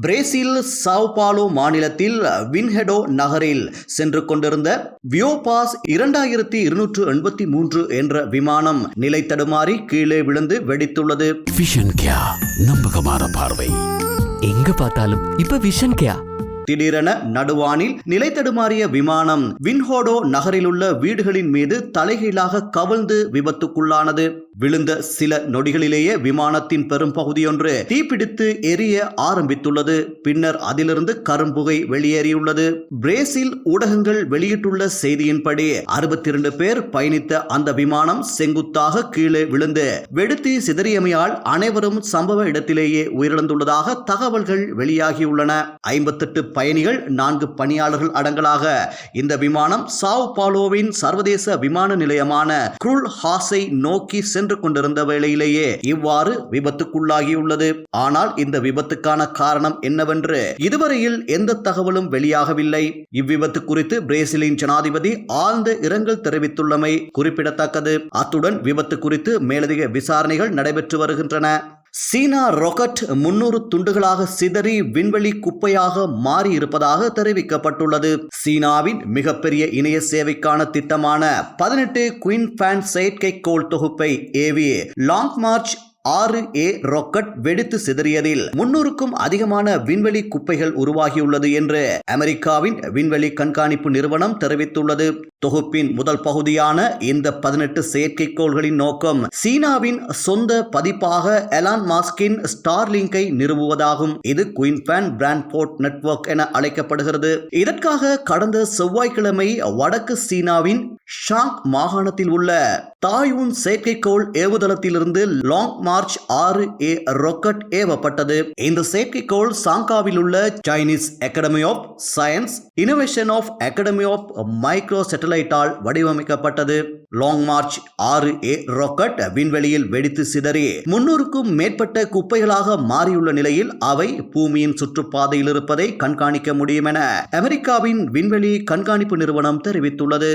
Brazil Zhao பாலோ மாநிலத்தில் வின்ஹெடோ நகரில் சென்று கொண்டிருந்த வியோபாஸ் 2283 என்ற விமானம் நிலை தடுமாறி கீழே விழுந்து வெடித்துள்ளது. விஷன் கியா, நம்பகமான பார்வை எங்க பார்த்தாலும் இப்ப விஷன் கியா. திடீரென நடுவானில் நிலை தடுமாறிய விமானம் வின்ஹோடோ நகரில் உள்ள வீடுகளின் மீது தலைகீழாக கவிழ்ந்து விபத்துக்குள்ளானது. விழுந்த சில நொடிகளிலேயே விமானத்தின் பெரும் பகுதியொன்று தீப்பிடித்து எரிய ஆரம்பித்துள்ளது. பின்னர் அதிலிருந்து கரும்புகை வெளியேறியுள்ளது. பிரேசில் ஊடகங்கள் வெளியிட்டுள்ள செய்தியின்படி 62 பேர் பயணித்த அந்த விமானம் செங்குத்தாக கீழே விழுந்து வெடித்து சிதறியமையால் அனைவரும் சம்பவ இடத்திலேயே உயிரிழந்துள்ளதாக தகவல்கள் வெளியாகியுள்ளன. 58 பயணிகள் 4 பணியாளர்கள் அடங்கலாக இந்த விமானம் சாவ் பாலோவின் சர்வதேச விமான நிலையமான குருல் ஹாஸை நோக்கி சென்று கொண்டிருந்த வேளையிலேயே இவ்வாறு விபத்துக்குள்ளாகியுள்ளது. ஆனால் இந்த விபத்துக்கான காரணம் என்னவென்று இதுவரையில் எந்த தகவலும் வெளியாகவில்லை. இவ்விபத்து குறித்து பிரேசிலின் ஜனாதிபதி ஆழ்ந்த இரங்கல் தெரிவித்துள்ளமை குறிப்பிடத்தக்கது. அத்துடன் விபத்து குறித்து மேலதிக விசாரணைகள் நடைபெற்று வருகின்றன. சீனா ராக்கெட் 300 துண்டுகளாக சிதறி விண்வெளி குப்பையாக மாறி இருப்பதாக தெரிவிக்கப்பட்டுள்ளது. சீனாவின் மிகப்பெரிய இணைய சேவைக்கான திட்டமான 18 குயின் ஃபேன் செயற்கைக்கோள் தொகுப்பை ஏவிய லாங் மார்ச் 6A ராக்கெட் வெடித்து சிதறியதில் 300க்கும் அதிகமான விண்வெளி குப்பைகள் உருவாகியுள்ளது என்று அமெரிக்காவின் விண்வெளி கண்காணிப்பு நிறுவனம் தெரிவித்துள்ளது. தொகுப்பின் முதல் பகுதியான இந்த 18 செயற்கைக்கோள்களின் நோக்கம் சீனாவின் சொந்த பதிப்பாக எலான் மாஸ்கின் ஸ்டார்லிங்கை நிறுவுவதாகும். இது குயின்ஃபேன் பிராண்ட்போர்ட் நெட்வொர்க் என அழைக்கப்படுகிறது. இதற்காக கடந்த செவ்வாய்க்கிழமை வடக்கு சீனாவின் ஷாங் மாகாணத்தில் உள்ள தாயூன் செயற்கைக்கோள் ஏவுதளத்திலிருந்து லாங் மார்ச் 6A ராக்கெட் ஏவப்பட்டது. இந்த செயற்கைக்கோள் சாங்காவில் உள்ள Chinese Academy of Science Innovation of Academy of Micro சேட்டலைட்டால் வடிவமைக்கப்பட்டது. லாங் மார்ச் 6A ராக்கெட் விண்வெளியில் வெடித்து சிதறி 300க்கும் மேற்பட்ட குப்பைகளாக மாறியுள்ள நிலையில் அவை பூமியின் சுற்றுப்பாதையில் இருப்பதை கண்காணிக்க முடியும் என அமெரிக்காவின் விண்வெளி கண்காணிப்பு நிறுவனம் தெரிவித்துள்ளது.